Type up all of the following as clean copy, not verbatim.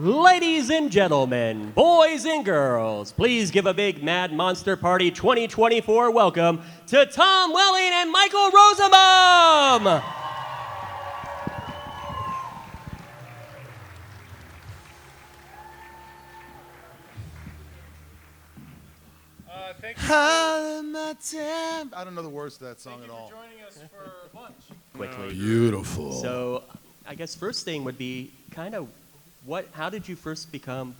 Ladies and gentlemen, boys and girls, please give a big Mad Monster Party 2024 welcome to Tom Welling and Michael Rosenbaum! Thank you. I don't know the words to that song at all. Thank you for joining us for lunch. Quickly. Beautiful. So, I guess first thing would be kind of how did you both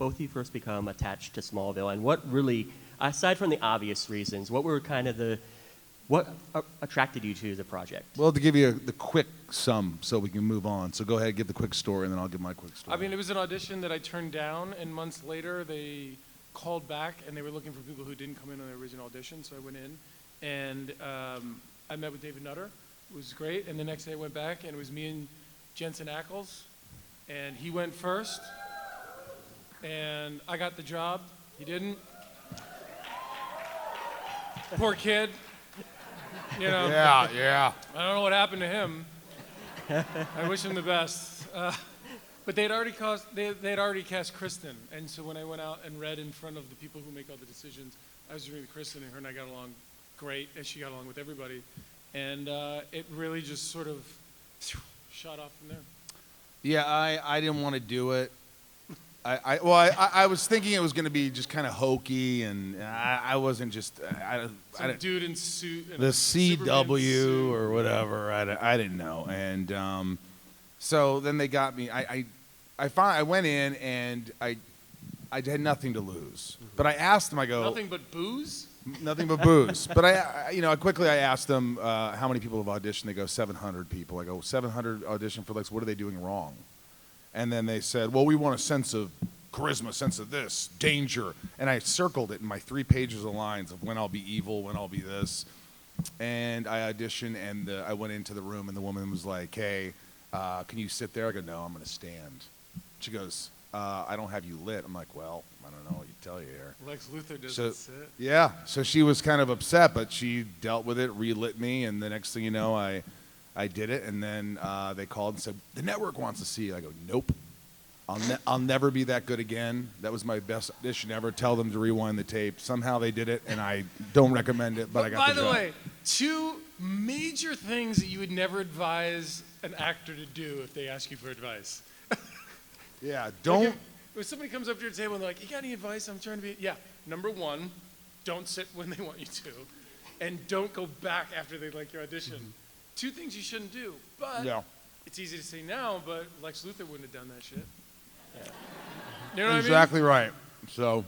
of you first become attached to Smallville, and what really, aside from the obvious reasons, what were kind of what attracted you to the project? Well, to give you the quick sum so we can move on. So go ahead, give the quick story, and then I'll give my quick story. I mean, it was an audition that I turned down, and months later they called back, and they were looking for people who didn't come in on the original audition, so I went in, and I met with David Nutter. It was great, and the next day I went back, and it was me and Jensen Ackles, and he went first, and I got the job. He didn't. Poor kid. You know. Yeah. I don't know what happened to him. I wish him the best. But they'd already cast Kristen, and so when I went out and read in front of the people who make all the decisions, I was reading with Kristen, and her and I got along great, as she got along with everybody, and it really just sort of shot off from there. Yeah, I didn't want to do it. I was thinking it was going to be just kind of hokey, and I wasn't just Some dude in suit. The CW or whatever. I didn't know, and so then they got me. I went in and I had nothing to lose, but I asked them. I go, nothing but booze. Nothing but booze. But I quickly asked them how many people have auditioned. They go 700 people. I go 700 audition for Lex. What are they doing wrong? And then they said, well, we want a sense of charisma, sense of this, danger. And I circled it in my 3 pages of lines of when I'll be evil, when I'll be this. And I auditioned, and I went into the room, and the woman was like, hey, can you sit there? I go, no, I'm going to stand. She goes, I don't have you lit. I'm like, well, I don't know what you tell you here. Lex Luthor doesn't sit. Yeah, so she was kind of upset, but she dealt with it, relit me, and the next thing you know, I did it, and then they called and said, the network wants to see you. I go, nope. I'll never be that good again. That was my best audition ever. Tell them to rewind the tape. Somehow they did it, and I don't recommend it, but I got the job. By the way, 2 major things that you would never advise an actor to do if they ask you for advice. Yeah, don't. Like if somebody comes up to your table and they're like, you got any advice? I'm trying to be. Yeah, number 1, don't sit when they want you to. And don't go back after they like your audition. Mm-hmm. 2 things you shouldn't do. But yeah. It's easy to say now, but Lex Luthor wouldn't have done that shit. Yeah. You know what exactly I mean? Right. So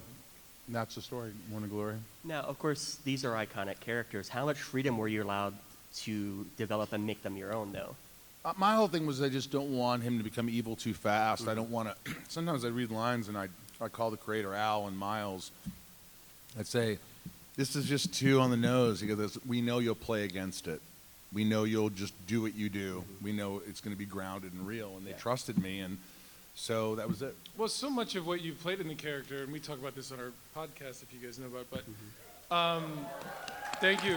that's the story, Morning Glory. Now, of course, these are iconic characters. How much freedom were you allowed to develop and make them your own, though? My whole thing was I just don't want him to become evil too fast. Mm-hmm. I don't want to. Sometimes I read lines and I call the creator Al and Miles. I'd say, this is just too on the nose. He goes, we know you'll play against it. We know you'll just do what you do. Mm-hmm. We know it's going to be grounded and real. And they trusted me, and so that was it. Well, so much of what you played in the character, and we talk about this on our podcast if you guys know about it, but thank you.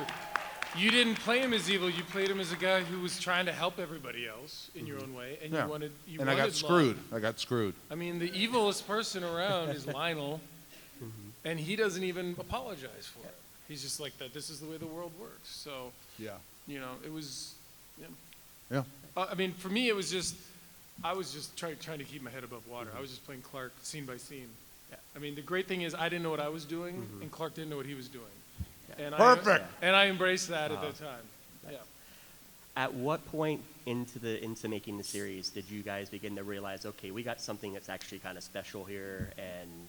You didn't play him as evil. You played him as a guy who was trying to help everybody else in your own way, and you wanted. I got screwed. Love. I got screwed. I mean, the evilest person around is Lionel, and he doesn't even apologize for it. He's just like that. This is the way the world works. So, it was. Yeah. I mean, for me, it was just. I was just trying to keep my head above water. I was just playing Clark scene by scene. Yeah. I mean, the great thing is I didn't know what I was doing, and Clark didn't know what he was doing. And Perfect. I embraced that at the time. Yeah. At what point into making the series did you guys begin to realize, okay, we got something that's actually kind of special here, and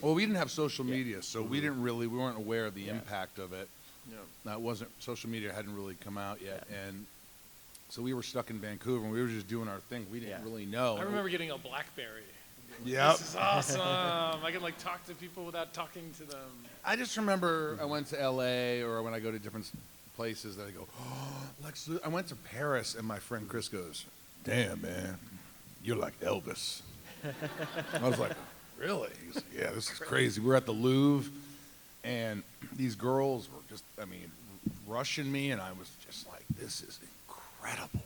well, we didn't have social media, so we weren't aware of the impact of it. Yeah. Social media hadn't really come out yet, and so we were stuck in Vancouver, and we were just doing our thing. We didn't really know. I remember getting a BlackBerry. Yep. This is awesome. I can talk to people without talking to them. I just remember I went to LA, or when I go to different places that I go, oh, Lex Luthor. I went to Paris, and my friend Chris goes, damn, man, you're like Elvis. I was like, really? He's like, yeah, this is crazy. We were at the Louvre, and these girls were just, rushing me, and I was just like, this is incredible.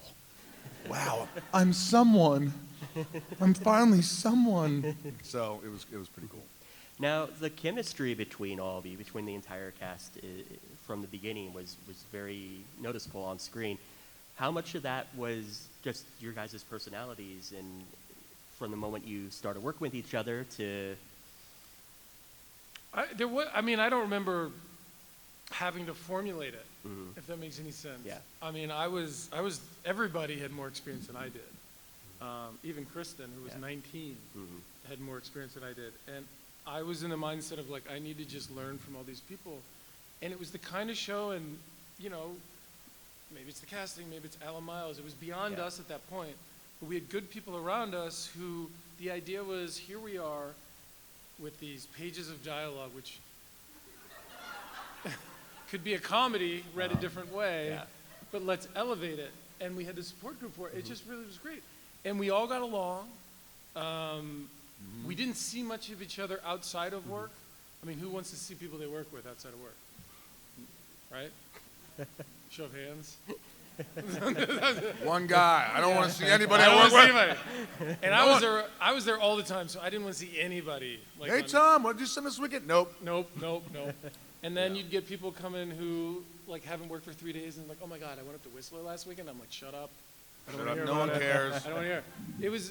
wow, I'm someone. I'm finally someone. So it was pretty cool. Now, the chemistry between all of you, between the entire cast from the beginning was very noticeable on screen. How much of that was just your guys' personalities and from the moment you started working with each other to... I don't remember having to formulate it, if that makes any sense. Yeah. I mean, everybody had more experience than I did. Even Kristen, who was 19, had more experience than I did. And I was in the mindset of, like, I need to just learn from all these people. And it was the kind of show, and, you know, maybe it's the casting, maybe it's Alan Miles. It was beyond us at that point. But we had good people around us who the idea was, here we are with these pages of dialogue, which could be a comedy read a different way, but let's elevate it. And we had the support group for it. It just really was great. And we all got along. We didn't see much of each other outside of work. I mean, who wants to see people they work with outside of work? Right? Show of hands. One guy. I don't want to see anybody I I don't work want to with. see anybody. And I was there all the time, so I didn't want to see anybody. Like, Hey, Tom, what did you send this weekend? Nope. Nope. And then you'd get people come in who like haven't worked for 3 days and like, oh my God, I went up to Whistler last weekend. I'm like, shut up. I don't Shut wanna up. hear No about one it. cares. I don't want to hear.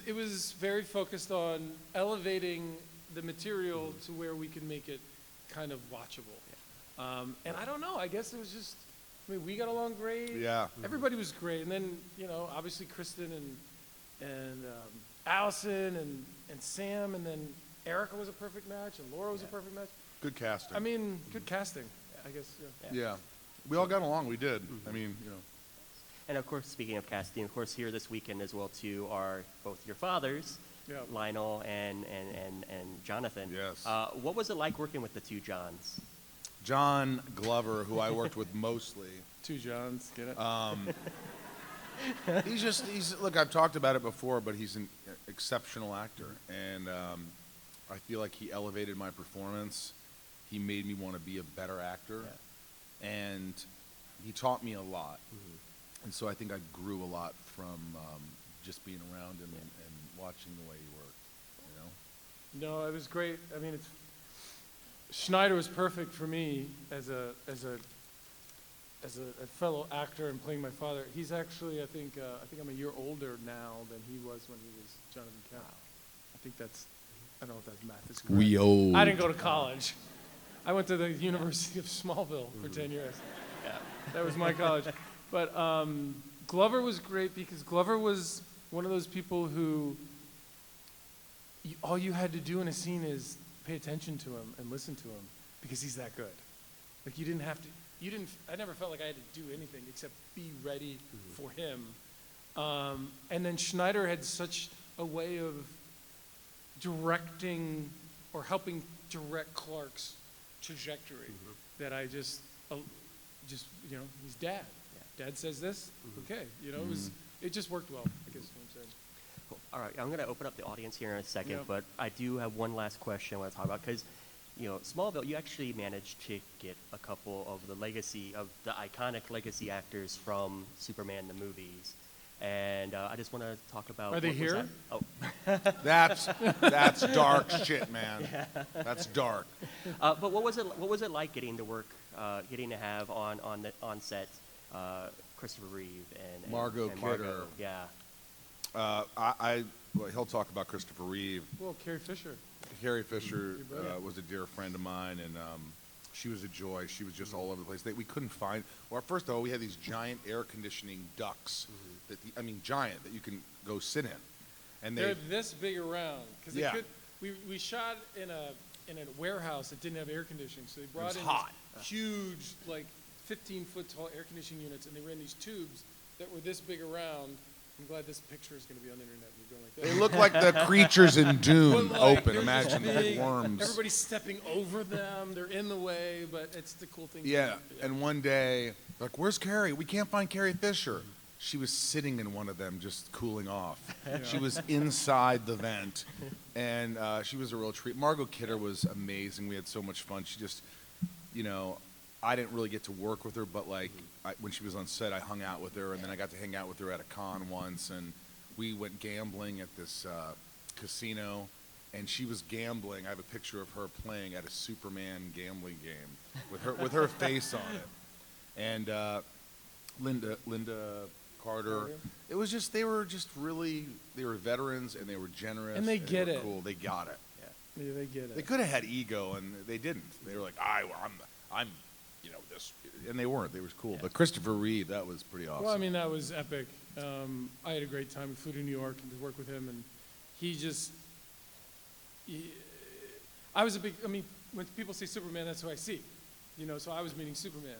It was very focused on elevating the material to where we could make it kind of watchable. And I don't know. I guess it was just. I mean, we got along great. Yeah. Everybody was great. And then, you know, obviously Kristen and Allison and Sam, and then Erica was a perfect match, and Laura was a perfect match. Good casting. I mean, good casting, I guess. Yeah. We all got along. We did. I mean, you know. And of course, speaking of casting, of course, here this weekend as well too are both your fathers, Lionel and Jonathan. Yes. What was it like working with the two Johns? John Glover, who I worked with mostly. Two Johns, get it? Look, I've talked about it before, but he's an exceptional actor. And I feel like he elevated my performance. He made me want to be a better actor. Yeah. And he taught me a lot. And so I think I grew a lot from just being around him and watching the way he worked, you know? No, it was great. I mean, Schneider was perfect for me as a fellow actor and playing my father. He's actually, I think I'm a year older now than he was when he was Jonathan Kent. I think I don't know if that math is correct. We old. I didn't go to college. I went to the University of Smallville for 10 years. That was my college. But Glover was great because Glover was one of those people who all you had to do in a scene is pay attention to him and listen to him because he's that good. Like you didn't have to, I never felt like I had to do anything except be ready for him. And then Schneider had such a way of directing or helping direct Clark's trajectory that I just, you know, he's dad. Dad says this, okay. You know, it just worked well, I guess is what I'm saying. Cool. All right, I'm going to open up the audience here in a second, Yeah. but I do have one last question I want to talk about because, you know, Smallville, you actually managed to get a couple of the iconic legacy actors from Superman the movies. And I just want to talk about. Are they what was here? that? Oh. That's dark shit, man. That's dark. But what was it like getting to work, getting to have on set Christopher Reeve and Margot and Kidder. Yeah. Well, he'll talk about Christopher Reeve. Well, Carrie Fisher. Carrie Fisher Your brother. was a dear friend of mine, and she was a joy. She was just all over the place. We couldn't find. Well, first of all, we had these giant air conditioning ducts. Giant that you can go sit in, and They're this big around because Yeah. we shot in a warehouse that didn't have air conditioning, so they brought was in hot. these huge, like 15-foot tall air conditioning units, and they ran these tubes that were this big around. I'm glad this picture is going to be on the internet. We're going like this. They look like the creatures in Dune. But, like, Open. they're Imagine just the big. worms. Everybody's stepping over them. They're in the way, but it's the cool thing. to Yeah. do. And one day, like, where's Carrie? We can't find Carrie Fisher. She was sitting in one of them, just cooling off. She was inside the vent, and she was a real treat. Margot Kidder was amazing. We had so much fun. She just, you know, I didn't really get to work with her, but like when she was on set, I hung out with her, and then I got to hang out with her at a con once, and we went gambling at this casino, and she was gambling. I have a picture of her playing at a Superman gambling game with her face on it, and Linda Carter. It was just they were veterans, and they were generous, And they get were it. cool. They got it. Yeah, they get it. They could have had ego, and they didn't. They were like, I'm, this, and they weren't. They were cool. But Christopher Reeve, that was pretty awesome. Well, I mean, that was epic. I had a great time. We flew to New York and to work with him, and I was a big, I mean, when people say Superman, that's who I see. So I was meeting Superman.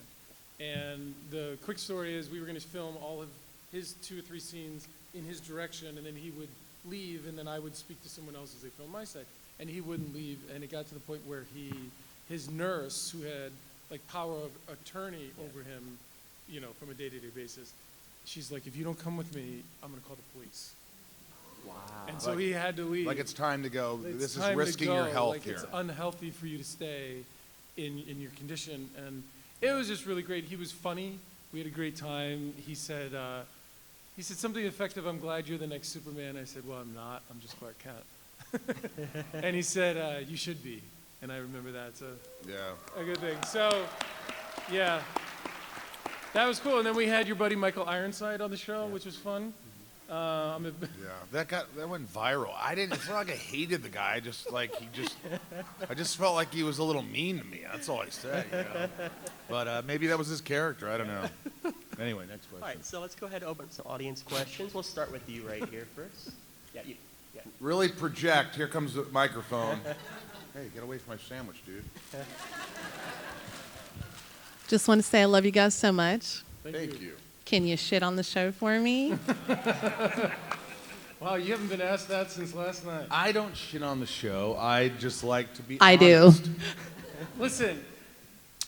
And the quick story is we were going to film all of his 2 or 3 scenes in his direction, and then he would leave, and then I would speak to someone else as they filmed my side. And he wouldn't leave, and it got to the point where his nurse, who had like power of attorney over him, from a day-to-day basis, she's like, if you don't come with me, I'm going to call the police. Wow. And so he had to leave. Like it's time to go. It's This is time to risking your go. health like here. It's unhealthy for you to stay in your condition. And it was just really great. He was funny. We had a great time. He said something effective, I'm glad you're the next Superman. I said, well, I'm not. I'm just Clark Kent. And he said, you should be. And I remember that. So Yeah. a good thing. So, yeah. That was cool. And then we had your buddy Michael Ironside on the show, which was fun. Yeah, that went viral. It's not like I hated the guy. I just felt like he was a little mean to me. That's all I said. But maybe that was his character. I don't know. Anyway, next question. All right, so let's go ahead and open some audience questions. We'll start with you right here first. Yeah, you. Yeah. Really project. Here comes the microphone. Hey, get away from my sandwich, dude. Just want to say I love you guys so much. Thank you. Can you shit on the show for me? Wow, you haven't been asked that since last night. I don't shit on the show. I just like to be I honest. do. Listen,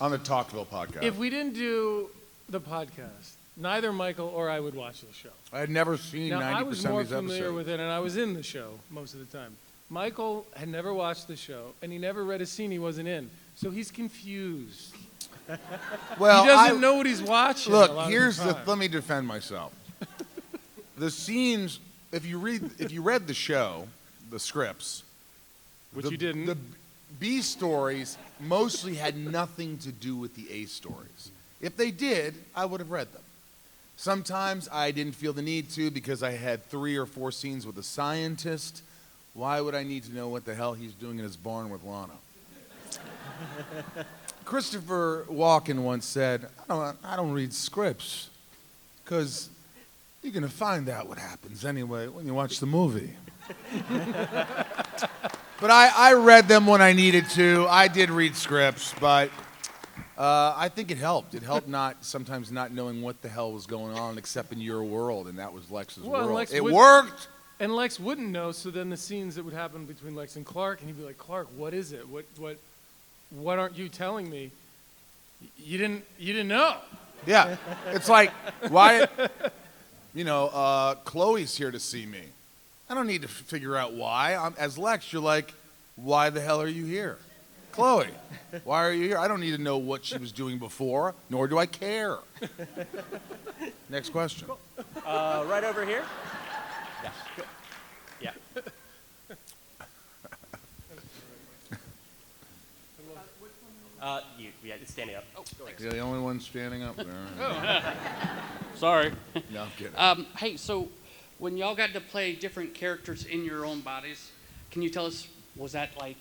On the Talkville podcast. if we didn't do the podcast, neither Michael or I would watch the show. I had never seen Now, 90% I was of more these familiar episodes. with it, and I was in the show most of the time. Michael had never watched the show, and he never read a scene he wasn't in, so he's confused. Well, He doesn't know what he's watching. a Look, lot here's of the time. let me defend myself. The scenes, if you read the show, the scripts, Which you didn't. The B stories mostly had nothing to do with the A stories. If they did, I would have read them. Sometimes I didn't feel the need to because I had 3 or 4 scenes with a scientist. Why would I need to know what the hell he's doing in his barn with Lana? Christopher Walken once said, I don't read scripts because you're going to find out what happens anyway when you watch the movie. But I read them when I needed to. I did read scripts, but I think it helped. It helped sometimes not knowing what the hell was going on except in your world, and that was Lex's world. Lex It would- worked. And Lex wouldn't know, so then the scenes that would happen between Lex and Clark, and he'd be like, Clark, what is it? What aren't you telling me? You didn't know. Yeah, it's like, why, Chloe's here to see me. I don't need to figure out why. As Lex, you're like, why the hell are you here? Chloe, why are you here? I don't need to know what she was doing before, nor do I care. Next question. Right over here. Yeah. Good. Yeah. You had to stand up. Oh, go ahead. You're the only one standing up there. Sorry. No, I'm kidding. Hey, so when y'all got to play different characters in your own bodies, can you tell us, was that like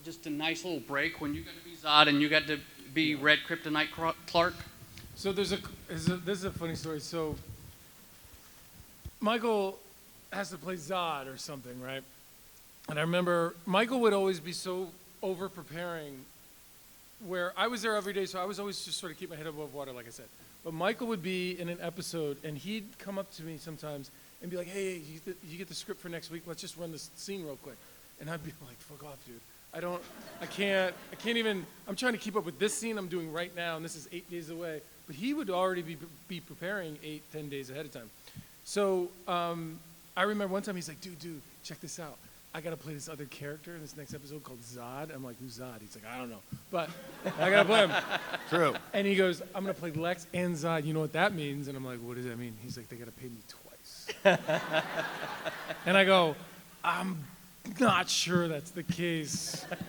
just a nice little break when you got to be Zod and you got to be Red Kryptonite Clark? So this is a funny story. So Michael has to play Zod or something, right? And I remember Michael would always be so over-preparing where I was there every day, so I was always just sort of keep my head above water, like I said. But Michael would be in an episode, and he'd come up to me sometimes and be like, hey, you get the script for next week? Let's just run this scene real quick. And I'd be like, fuck off, dude. I can't even, I'm trying to keep up with this scene I'm doing right now, and this is 8 days away. But he would already be preparing 8-10 days ahead of time. So I remember one time he's like, dude, check this out. I got to play this other character in this next episode called Zod. I'm like, who's Zod? He's like, I don't know. But I got to play him. True. And he goes, I'm going to play Lex and Zod. You know what that means? And I'm like, what does that mean? He's like, they got to pay me twice. And I go, I'm not sure that's the case.